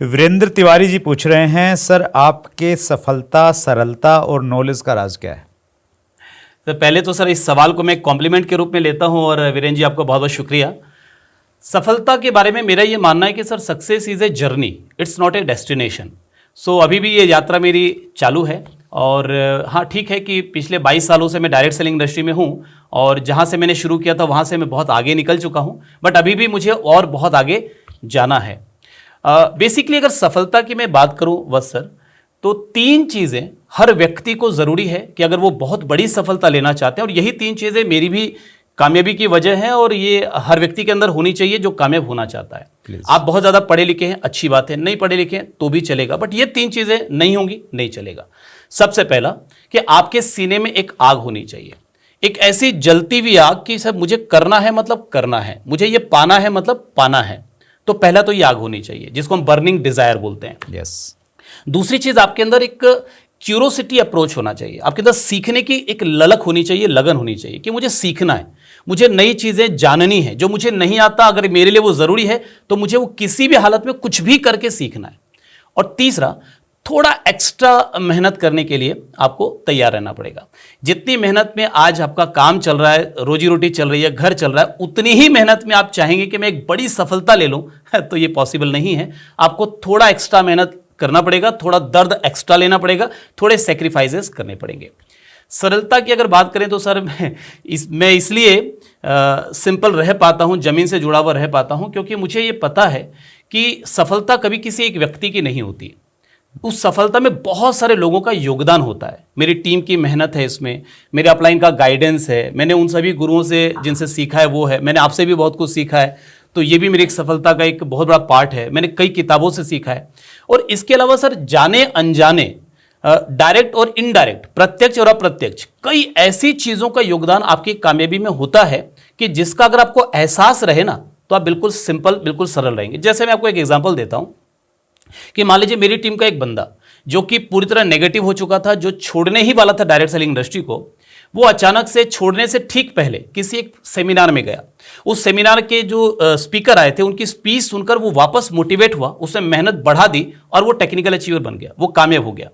वीरेंद्र तिवारी जी पूछ रहे हैं, सर आपके सफलता, सरलता और नॉलेज का राज क्या है? तो पहले तो सर इस सवाल को मैं कॉम्प्लीमेंट के रूप में लेता हूं और वीरेंद्र जी आपका बहुत बहुत शुक्रिया। सफलता के बारे में मेरा ये मानना है कि sir success is a journey, it's not a destination. So अभी भी ये यात्रा मेरी चालू है और हाँ ठीक है कि पिछले 22 सालों से मैं डायरेक्ट सेलिंग इंडस्ट्री में हूँ और जहाँ से मैंने शुरू किया था वहाँ से मैं बहुत आगे निकल चुका हूँ, बट अभी भी मुझे और बहुत आगे जाना है। बेसिकली अगर सफलता की मैं बात करूँ बस सर, तो 3 चीज़ें हर व्यक्ति को ज़रूरी है कि अगर वो बहुत बड़ी सफलता लेना चाहते हैं, और यही 3 चीज़ें मेरी भी कामयाबी की वजह है और ये हर व्यक्ति के अंदर होनी चाहिए जो कामयाब होना चाहता है। आप बहुत ज़्यादा पढ़े लिखे हैं, अच्छी बात है, नहीं पढ़े लिखे हैं तो भी चलेगा, बट ये 3 चीज़ें नहीं होंगी नहीं चलेगा। सबसे पहला कि आपके सीने में एक आग होनी चाहिए, एक ऐसी जलती हुई आग कि सब मुझे करना है मतलब करना है, मुझे ये पाना है मतलब पाना है। तो पहला तो ये आग होनी चाहिए जिसको हम बर्निंग डिजायर बोलते हैं। यस। दूसरी चीज आपके अंदर एक क्यूरोसिटी अप्रोच होना चाहिए, आपके अंदर सीखने की एक ललक होनी चाहिए, लगन होनी चाहिए कि मुझे सीखना है, मुझे नई चीजें जाननी है, जो मुझे नहीं आता अगर मेरे लिए वो जरूरी है तो मुझे वो किसी भी हालत में कुछ भी करके सीखना है। और तीसरा, थोड़ा एक्स्ट्रा मेहनत करने के लिए आपको तैयार रहना पड़ेगा। जितनी मेहनत में आज आपका काम चल रहा है, रोजी रोटी चल रही है, घर चल रहा है, उतनी ही मेहनत में आप चाहेंगे कि मैं एक बड़ी सफलता ले लूं तो ये पॉसिबल नहीं है। आपको थोड़ा एक्स्ट्रा मेहनत करना पड़ेगा, थोड़ा दर्द एक्स्ट्रा लेना पड़ेगा, थोड़े सेक्रीफाइसेस करने पड़ेंगे। सरलता की अगर बात करें तो सर मैं इसलिए सिंपल रह पाता हूं, जमीन से जुड़ा हुआ रह पाता हूं, क्योंकि मुझे ये पता है कि सफलता कभी किसी एक व्यक्ति की नहीं होती। उस सफलता में बहुत सारे लोगों का योगदान होता है। मेरी टीम की मेहनत है इसमें, मेरे अपलाइन का गाइडेंस है, मैंने उन सभी गुरुओं से जिनसे सीखा है वो है, मैंने आपसे भी बहुत कुछ सीखा है, तो ये भी मेरी एक सफलता का एक बहुत बड़ा पार्ट है। मैंने कई किताबों से सीखा है। और इसके अलावा सर जाने अनजाने, डायरेक्ट और इनडायरेक्ट, प्रत्यक्ष और अप्रत्यक्ष, कई ऐसी चीज़ों का योगदान आपकी कामयाबी में होता है कि जिसका अगर आपको एहसास रहे ना तो आप बिल्कुल सिंपल, बिल्कुल सरल रहेंगे। जैसे मैं आपको एक एग्जाम्पल देता हूँ कि मान लीजिए मेरी टीम का एक बंदा जो कि पूरी तरह नेगेटिव हो चुका था, जो छोड़ने ही वाला था डायरेक्ट सेलिंग इंडस्ट्री को, वो अचानक से छोड़ने से ठीक पहले किसी एक सेमिनार में गया। उस सेमिनार के जो स्पीकर आए थे उनकी स्पीच सुनकर वो वापस मोटिवेट हुआ, उसने मेहनत बढ़ा दी और वो टेक्निकल अचीवर बन गया, वो कामयाब हो गया।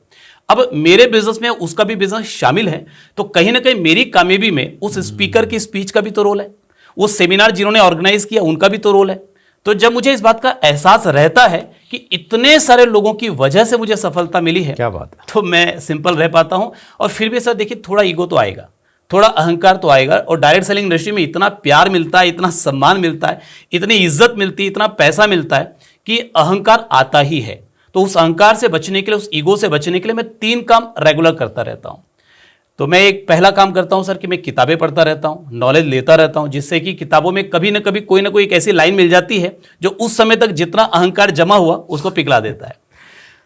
अब मेरे बिजनेस में उसका भी बिजनेस शामिल है, तो कहीं ना कहीं मेरी कामयाबी में उस स्पीकर की स्पीच का भी तो रोल है, वो सेमिनार जिन्होंने ऑर्गेनाइज किया उनका भी तो रोल है। तो जब मुझे इस बात का एहसास रहता है कि इतने सारे लोगों की वजह से मुझे सफलता मिली है, क्या बात है, तो मैं सिंपल रह पाता हूं। और फिर भी सर देखिए, थोड़ा ईगो तो आएगा, थोड़ा अहंकार तो आएगा। और डायरेक्ट सेलिंग इंडस्ट्री में इतना प्यार मिलता है, इतना सम्मान मिलता है, इतनी इज्जत मिलती है, इतना पैसा मिलता है कि अहंकार आता ही है। तो उस अहंकार से बचने के लिए, उस ईगो से बचने के लिए मैं 3 काम रेगुलर करता रहता हूं। तो मैं एक पहला काम करता हूं सर कि मैं किताबें पढ़ता रहता हूं, नॉलेज लेता रहता हूं, जिससे कि किताबों में कभी ना कभी कोई ना कोई एक ऐसी लाइन मिल जाती है जो उस समय तक जितना अहंकार जमा हुआ उसको पिघला देता है।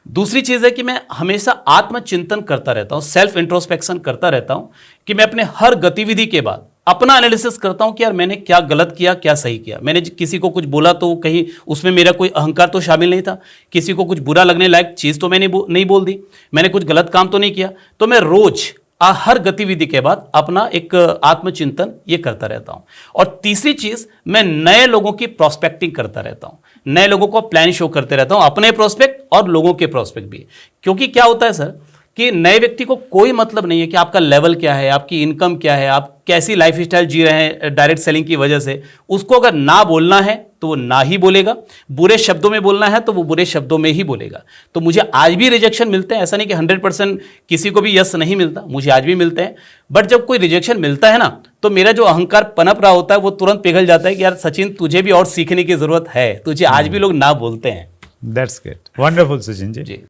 दूसरी चीज़ है कि मैं हमेशा आत्मचिंतन करता रहता हूं, सेल्फ इंट्रोस्पेक्शन करता रहता हूं, कि मैं अपने हर गतिविधि के बाद अपना एनालिसिस करता हूं कि यार मैंने क्या गलत किया, क्या सही किया। मैंने किसी को कुछ बोला तो कहीं उसमें मेरा कोई अहंकार तो शामिल नहीं था, किसी को कुछ बुरा लगने लायक चीज़ तो मैंने नहीं बोल दी, मैंने कुछ गलत काम तो नहीं किया। तो मैं रोज हर गतिविधि के बाद अपना एक आत्मचिंतन ये करता रहता हूं। और तीसरी चीज, मैं नए लोगों की प्रोस्पेक्टिंग करता रहता हूं, नए लोगों को प्लान शो करते रहता हूं, अपने प्रोस्पेक्ट और लोगों के प्रोस्पेक्ट भी। क्योंकि क्या होता है सर कि नए व्यक्ति को कोई मतलब नहीं है कि आपका लेवल क्या है, आपकी इनकम क्या है, आप कैसी लाइफ स्टाइल जी रहे हैं डायरेक्ट सेलिंग की वजह से। उसको अगर ना बोलना है तो वो ना ही बोलेगा, बुरे शब्दों में बोलना है तो वो बुरे शब्दों में ही बोलेगा। तो मुझे आज भी रिजेक्शन मिलते हैं, ऐसा नहीं कि 100% किसी को भी यस नहीं मिलता, मुझे आज भी मिलते हैं। बट जब कोई रिजेक्शन मिलता है ना तो मेरा जो अहंकार पनप रहा होता है वो तुरंत पिघल जाता है कि यार सचिन, तुझे भी और सीखने की जरूरत है, तुझे आज भी लोग ना बोलते हैं। That's great, wonderful Sachin ji.